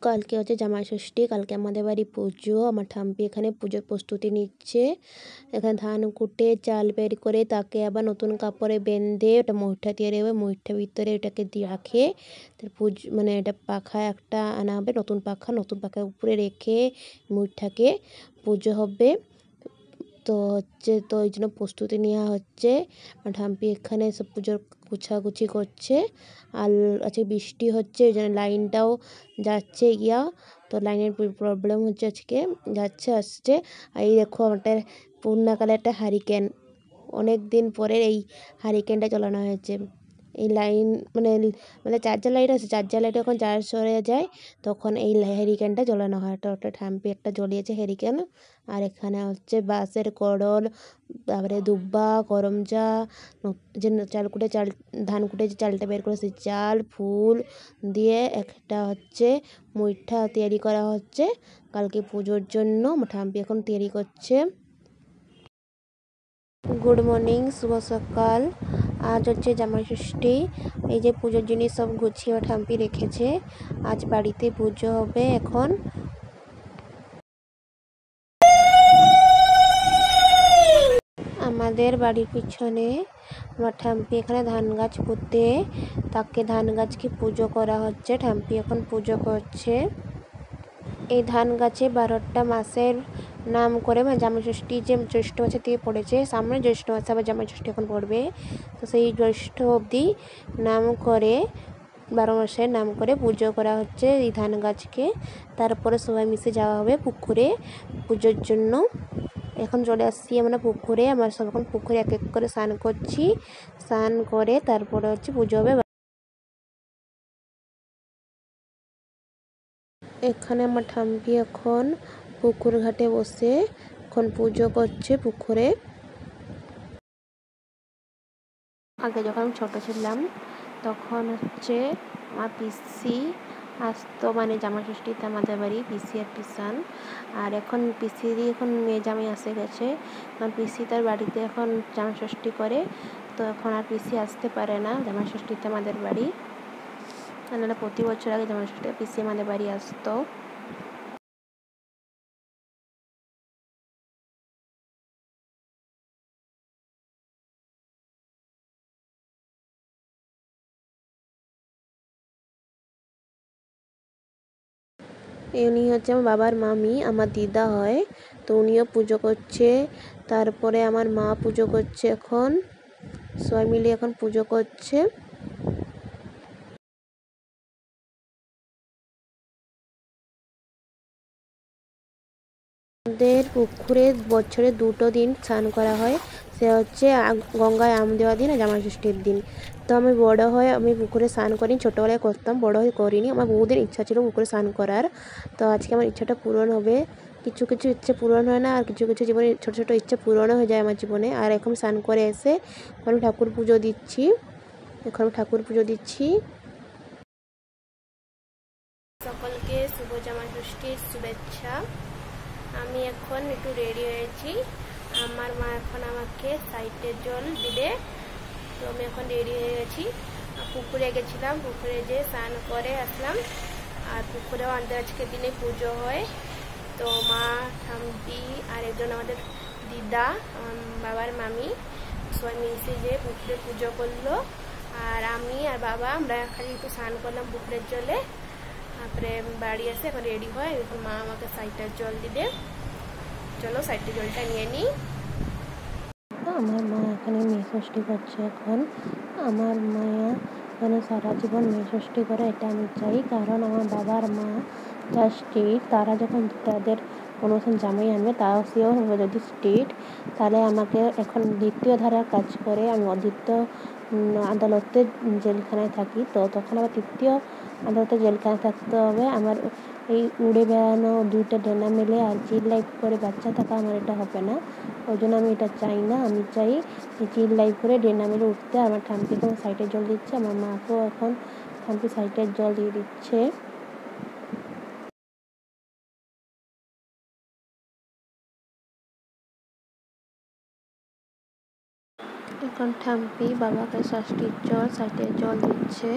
কালকে হচ্ছে জামাই ষষ্ঠী, কালকে আমাদের বাড়ি পুজো। আমার ঠাম্পি এখানে পুজোর প্রস্তুতি নিচ্ছে। এখানে ধান কুটে চাল বের করে তাকে আবার নতুন কাপড়ে বেঁধে ওটা মুঠা তৈরি হবে, মুঠার ভিতরে এটাকে দিয়ে রাখে। তার মানে এটা পাখা একটা আনা হবে, নতুন পাখার উপরে রেখে মুঠাকে পুজো হবে। তো ওই জন্য প্রস্তুতি নেওয়া হচ্ছে। আমার ঠাম্পি এখানে সব পুজোর গুছাগুছি করছে। আর আজকে বৃষ্টি হচ্ছে, ওই জন্য লাইনটাও যাচ্ছে গিয়া, তো লাইনের প্রবলেম হচ্ছে, আজকে যাচ্ছে আসছে। আর এই দেখো আমাদের পূর্ণাকালে একটা হারিকেন, অনেক দিন পরে এই হারিকেনটা চালানো হয়েছে। এই লাইন মানে চার্জার লাইট আছে, চার্জার লাইট যখন চার্জ হয়ে যায় তখন এই হ্যারিকেনটা জ্বালানো হয়। ওটা ঠাম্পি একটা জ্বলিয়েছে হ্যারিকেন। আর এখানে হচ্ছে বাঁশের কড়ল, তারপরে দুব্বা, করমচা, যে ধান কুটে যে চালটা বের করে সেই চাল, ফুল দিয়ে একটা হচ্ছে মুঠা তৈরি করা হচ্ছে কালকে পুজোর জন্য। ঠাম্পি এখন তৈরি করছে। গুড মর্নিং, শুভ সকাল। আজ হচ্ছে জামাই ষষ্ঠী। এই যে পুজোর জিনিস সব গুছিয়ে ঠাম্পি রেখেছে। আজ বাড়িতে পুজো হবে। এখন আমাদের বাড়ির পিছনে আমার ঠাম্পি এখানে ধান গাছ পুঁতে তাকে ধান গাছকে পুজো করা হচ্ছে। ঠাম্পি এখন পুজো করছে। এই ধান গাছে 12টা মাসের নাম করে, মানে জামাই ষষ্ঠী যে জ্যৈষ্ঠ মাসে দিয়ে পড়েছে, সামনে জ্যৈষ্ঠ মাসে আবার জামাই ষষ্ঠী এখন পড়বে, তো সেই জ্যৈষ্ঠ অবধি নাম করে 12 মাসের নাম করে পুজো করা হচ্ছে এই ধান গাছকে। তারপরে সবাই মিশে যাওয়া হবে পুকুরে পুজোর জন্য। এখন চলে আসছি আমরা পুকুরে। আমরা সব এখন পুকুরে এক এক করে স্নান করছি। স্নান করে তারপরে হচ্ছে পুজো হবে। এখানে আমার ঠাম্পি এখন পুকুর ঘাটে বসে এখন পুজো করছে পুকুরে। আগে যখন আমি ছোটো ছিলাম তখন হচ্ছে আমার পিসি আসতো, মানে জামাই ষষ্ঠীতে আমাদের বাড়ি পিসি আর পিসান। আর এখন পিসিরই এখন মেয়ে জামাই আসে গেছে, কারণ পিসি তার বাড়িতে এখন জামাই ষষ্ঠী করে, তো এখন আর পিসি আসতে পারে না জামাই ষষ্ঠীতে আমাদের বাড়ি। নাহলে প্রতি বছর আগে জামাই ষষ্ঠীতে পিসি আমাদের বাড়ি আসতো। উনি হচ্ছে আমার বাবার মামি, আমার দিদা হয়, তো উনিও পুজো করছে। তারপরে আমার মা পুজো করছে। এখন সবাই মিলে এখন পুজো করছে। আমাদের পুকুরে বছরে 2টো দিন স্নান করা হয়, সে হচ্ছে গঙ্গায় আম দেওয়া দিন আর জামাই ষষ্ঠীর দিন। তো আমি বড় হয়ে আমি পুকুরে স্নান করি, ছোটোবেলায় করতাম, বড় হয়ে করিনি। আমার বহুদিন ইচ্ছা ছিল পুকুরে স্নান করার, তো আজকে আমার ইচ্ছাটা পূরণ হবে। কিছু কিছু ইচ্ছে পূরণ হয় না, আর কিছু কিছু জীবনে ছোটো ছোটো ইচ্ছে পূরণও হয়ে যায় আমার জীবনে। আর এখন স্নান করে এসে এখন ঠাকুর পুজো দিচ্ছি। সকলকে শুভ জামাই ষষ্ঠীর শুভেচ্ছা। আমি এখন একটু রেডি হয়েছি। আমার মা এখন আমাকে সাইডে জল দিবে, তো আমি এখন রেডি হয়ে গেছি। পুকুরে গেছিলাম, পুকুরে যেয়ে স্নান করে আসলাম। আর পুকুরেও আমাদের আজকের দিনে পুজো হয়। তো মা, ঠাম্পি আর একজন আমাদের দিদা, বাবার মামি সবাই মিশে যে পুকুরে পুজো করলো। আর আমি আর বাবা আমরা খালি একটু স্নান করলাম পুকুরের জলে। তারপরে বাড়ি এসে এখন রেডি হয়, এখন মা আমাকে সাইডটার জল দিবে। চলো সাইডে জলটা নিয়ে নিই। আমার মা এখানে মেয়ে ষষ্ঠী করছে। এখন আমার মায়া যেন সারা জীবন মেয়ে ষষ্ঠী করে, এটা আমি চাই। কারণ আমার বাবার মা যা স্ট্রিট, তারা যখন তাদের কোনো জামাই আনবে তাও সেও যদি স্ট্রিট, তাহলে আমাকে এখন দ্বিতীয় ধারার কাজ করে। আমি অদ্বিতীয় আদালতে জেলখানায় থাকি, তো তখন আবার তৃতীয় আদালতে জেলখানায় থাকতে হবে। আমার এই উড়ে বেড়ানো 2টা ডেনা মেলে আর চিল লাইফ করে বাচ্চা থাকা আমার এটা হবে না। ওই জন্য আমি এটা চাই না। আমি চাই চিল লাইফ করে ডেনা মেলে উঠতে। আমার ঠাম্পি এখন সাইডে জল দিচ্ছে, আমার মাকেও এখন ঠাম্পি সাইডের জল দিয়ে দিচ্ছে। এখন ঠাম্পি বাবাকে ষষ্ঠীর জল সাইডে জল দিচ্ছে।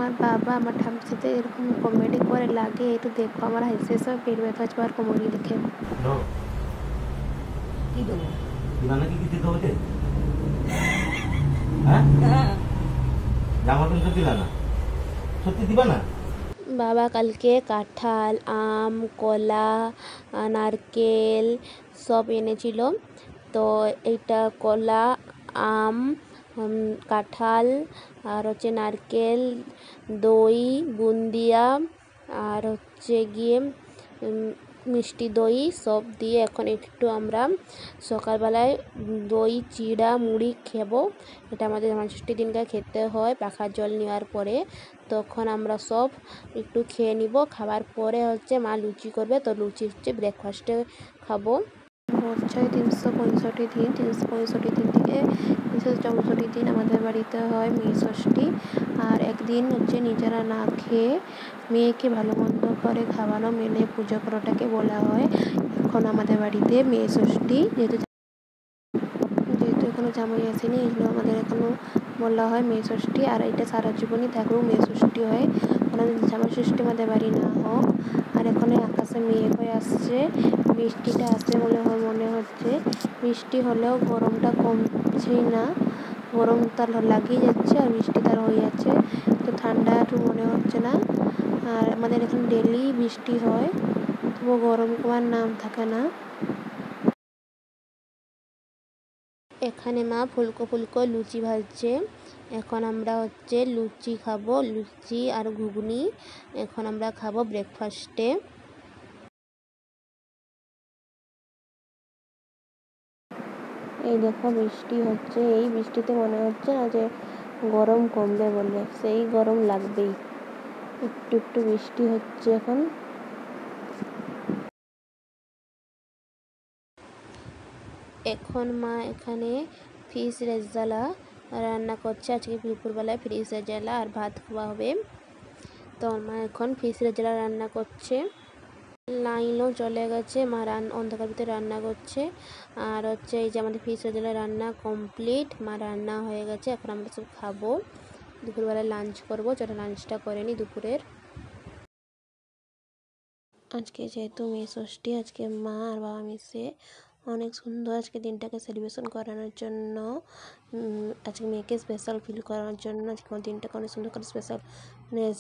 আমার বাবা আমার ঠাম্মির সাথে এরকম কমেডি করে লাগে, একটু দেখো আমার হাসি সব পেট ব্যথা হচ্ছে আর কমেডি দেখে। কি দেবো? দিবা নাকি কি দিতে হবে? হ্যাঁ, জামা প্যান্ট দিবা না? সত্যি দিবা না? বাবা কালকে কাঁঠাল, আম, কলা, নারকেল সব এনেছিল। তো এইটা কলা, আম, কাঁঠাল আর হচ্ছে নারকেল, দই, বুন্দিয়া আর হচ্ছে গিয়ে মিষ্টি দই সব দিয়ে এখন একটু আমরা সকালবেলায় দই চিড়া মুড়ি খেবো। এটা আমাদের জামাষষ্ঠীর দিনকে খেতে হয় পাখা জল নেওয়ার পরে। তখন আমরা সব একটু খেয়ে নিব, খাবার পরে হচ্ছে মা লুচি করবে, তো লুচি হচ্ছে ব্রেকফাস্টে খাবো। বছরে 365 দিন, 365 দিন থেকে 364 দিন আমাদের বাড়িতে হয় মেয়ে ষষ্ঠী। আর একদিন হচ্ছে নিজেরা না খেয়ে মেয়েকে ভালো মন্দ করে খাওয়ানো মেনে পুজো করাটাকে বলা হয় এখন আমাদের বাড়িতে মেয়ে ষষ্ঠী। যেহেতু এখনো জামাই আসেনি, এগুলো আমাদের এখনো বলা হয় মেয়ে ষষ্ঠী। আর এটা সারা জীবনই থাকলেও মেয়ে ষষ্ঠী হয়, কোনো জামাই ষষ্ঠী আমাদের বাড়ি না হোক। আর এখানে আকাশে মেঘ হয়ে আসছে, বৃষ্টিটা আসে বলে মনে হচ্ছে। বৃষ্টি হলেও গরমটা কমছেই না, গরম তার লাগিয়ে যাচ্ছে আর বৃষ্টি তার হয়ে যাচ্ছে, তো ঠান্ডা একটু মনে হচ্ছে না। আর আমাদের এখানে ডেলি বৃষ্টি হয়, তবুও গরম কমার নাম থাকে না। এখানে মা ফুলকো ফুলকো লুচি ভাজছে, এখন আমরা হচ্ছে লুচি খাবো, লুচি আর ঘুগনি এখন আমরা খাবো ব্রেকফাস্টে। এই দেখো বৃষ্টি হচ্ছে, এই বৃষ্টিতে মনে হচ্ছে না যে গরম কমবে বলে, সেই গরম লাগবেই। একটু একটু বৃষ্টি হচ্ছে এখন। এখন মা এখানে ফিশ রেজালা রান্না করছে, আজকে দুপুরবেলায় ফিশ রেজালা আর ভাত খাওয়া হবে। তো মা এখন ফিশ রেজালা রান্না করছে, লাইনও চলে গেছে, মা অন্ধকার ভিতরে রান্না করছে। আর হচ্ছে এই যে আমাদের ফিশ রেজালা রান্না কমপ্লিট, মা রান্না হয়ে গেছে, এখন আমরা সব খাবো, দুপুরবেলায় লাঞ্চ করবো। চলো লাঞ্চটা করে নিই দুপুরের। আজকে যেহেতু মেয়ে ষষ্ঠী, আজকে মা আর বাবা মিশে অনেক সুন্দর আজকে দিনটাকে সেলিব্রেশন করানোর জন্য, আজকে মেয়েকে স্পেশাল ফিল করানোর জন্য, আজকে আমার দিনটাকে অনেক সুন্দর করে স্পেশাল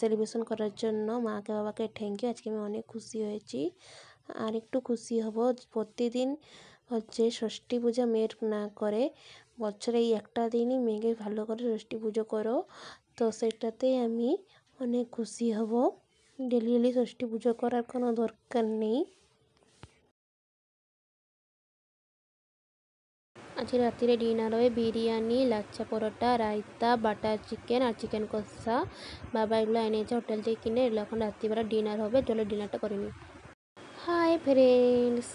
সেলিব্রেশন করার জন্য মাকে বাবাকে থ্যাংক ইউ। আজকে আমি অনেক খুশি হয়েছি, আর একটু খুশি হব। প্রতিদিন হচ্ছে ষষ্ঠী পূজা মেয়ের না করে, বছরে এই একটা দিনই মেয়েকে ভালো করে ষষ্ঠী পুজো করো, তো সেটাতেই আমি অনেক খুশি হব। ডেলি ডেলি ষষ্ঠী পুজো করার কোনো দরকার নেই। আজকে রাত্রিরে ডিনার হবে বিরিয়ানি, লাচ্ছা পরোটা, রায়তা, বাটার চিকেন আর চিকেন কষা। বাবা এগুলো এনেছে হোটেল থেকে কিনে, এগুলো এখন রাত্রিবেলা ডিনার হবে। চলো ডিনারটা করে নিই। High friends,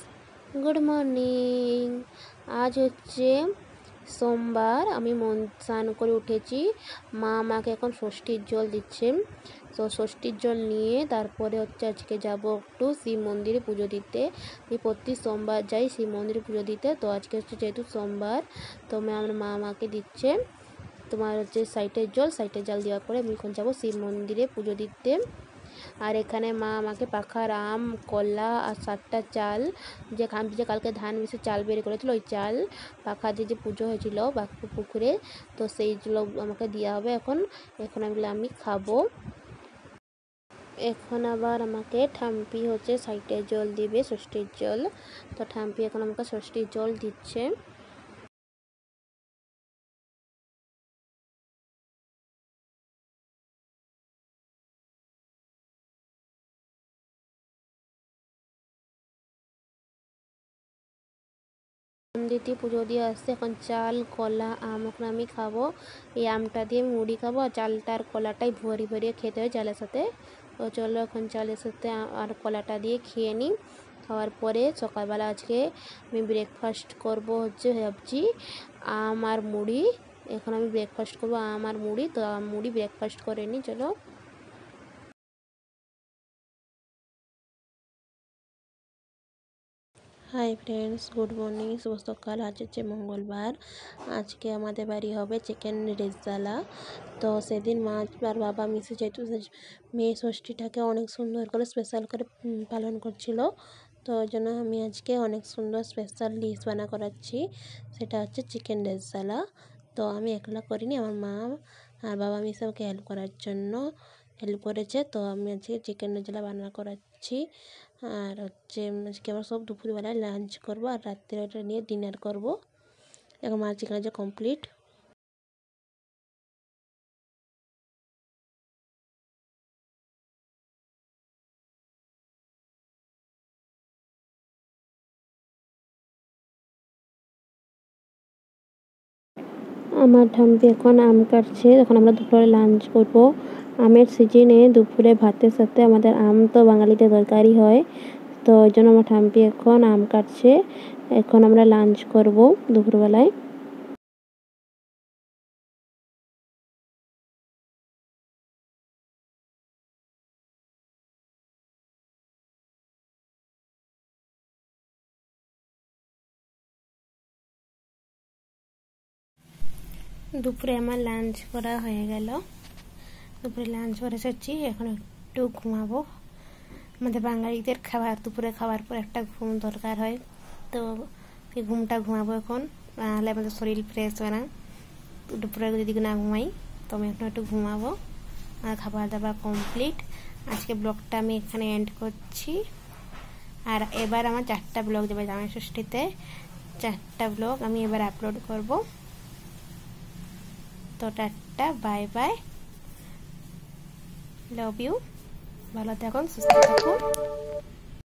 good morning. আজ হচ্ছে সোমবার, আমি স্নান করে উঠেছি। মা আমাকে এখন ষষ্ঠীর জল দিচ্ছে, তো ষষ্ঠীর জল নিয়ে তারপরে হচ্ছে আজকে যাব একটু শিব মন্দিরে পুজো দিতে। আমি প্রতি সোমবার যাই শিব মন্দিরে পুজো দিতে, তো আজকে হচ্ছে যেহেতু সোমবার, তো আমার মা আমাকে দিচ্ছে তোমার হচ্ছে সাইটের জল দেওয়ার পরে আমি এখন যাবো শিব মন্দিরে পুজো দিতে। আর এখানে মা আমাকে পাখার আম, কলা আর 7টা চাল, যে কালকে ধান মিশে চাল বের করেছিল, ওই চাল পাখা দিয়ে যে পুজো হয়েছিল পুকুরে, তো সেইগুলো আমাকে দেওয়া হবে এখন। এগুলো আমি খাবো। এখন আবার আমাকে ঠাম্পি হচ্ছে সাইটের জল দিবে, ষষ্ঠীর জল, তো ঠাম্পি এখন আমাকে ষষ্ঠীর জল দিচ্ছে। দিতে পুজো দিয়ে আসছে, এখন চাল কলা আম এখন আমি খাবো। এই আমটা দিয়ে মুড়ি খাবো, আর চালটা আর কলাটাই ভরিয়ে ভরিয়ে খেতে হয় চালের সাথে। তো চলো এখন চালের সাথে আর কলাটা দিয়ে খেয়ে নিই। খাওয়ার পরে সকালবেলা আজকে আমি ব্রেকফাস্ট করব হচ্ছে ভাবছি আম আর মুড়ি। এখন আমি ব্রেকফাস্ট করবো আম আর মুড়ি, তো আম মুড়ি ব্রেকফাস্ট করে নিই চলো। Hi hi friends, good morning, শুভ সকাল। আজ হচ্ছে মঙ্গলবার। আজকে আমাদের বাড়ি হবে চিকেন রেজালা। তো সেদিন মা আর বাবা মিশে যেহেতু মেয়ে ষষ্ঠীটাকে অনেক সুন্দর করে স্পেশাল করে পালন করছিল, তো ওই জন্য আমি আজকে অনেক সুন্দর স্পেশাল ডিশ বানা করাচ্ছি। সেটা হচ্ছে চিকেন রেজালা। তো আমি একলা করিনি, আমার মা আর বাবা মিশে আমাকে হেল্প করেছে। তো আমি আজকে চিকেন রেজালা বানা করাচ্ছি। আর হচ্ছে আজকে আমরা সব দুপুরবেলায় লাঞ্চ করবো আর রাত্রে ওটা নিয়ে ডিনার করবো। এখন আমার চিকেন রেজালা কমপ্লিট। আমার ঠাম্পি এখন আম কাটছে, এখন আমরা দুপুরে লাঞ্চ করবো। আমের সিজনে দুপুরে ভাতের সাথে আমাদের আম তো বাঙালিদের দরকারই হয়। তো ওই জন্য আমার ঠাম্পি এখন আম কাটছে। এখন আমরা লাঞ্চ করবো দুপুরবেলায়। দুপুরে আমার লাঞ্চ করা হয়ে গেল। দুপুরে লাঞ্চ করে এসেছি, এখন একটু ঘুমাবো। আমাদের বাঙালিদের দুপুরে খাওয়ার পর একটা ঘুম দরকার হয়। তো এই ঘুমাবো এখন, নাহলে আমাদের শরীর ফ্রেশ হয় না। দুপুরে যদি না ঘুমাই তো আমি এখন একটু ঘুমাবো। আর খাবার দাবার কমপ্লিট। আজকে ব্লগটা আমি এখানে এন্ড করছি। আর এবার আমার 4টা ব্লগ দেবে জামাই ষষ্ঠীতে। 4টা ব্লগ আমি এবার আপলোড করব। তো tata, bye bye, love you, ভালো থাকুন, সুস্থ থাকুন।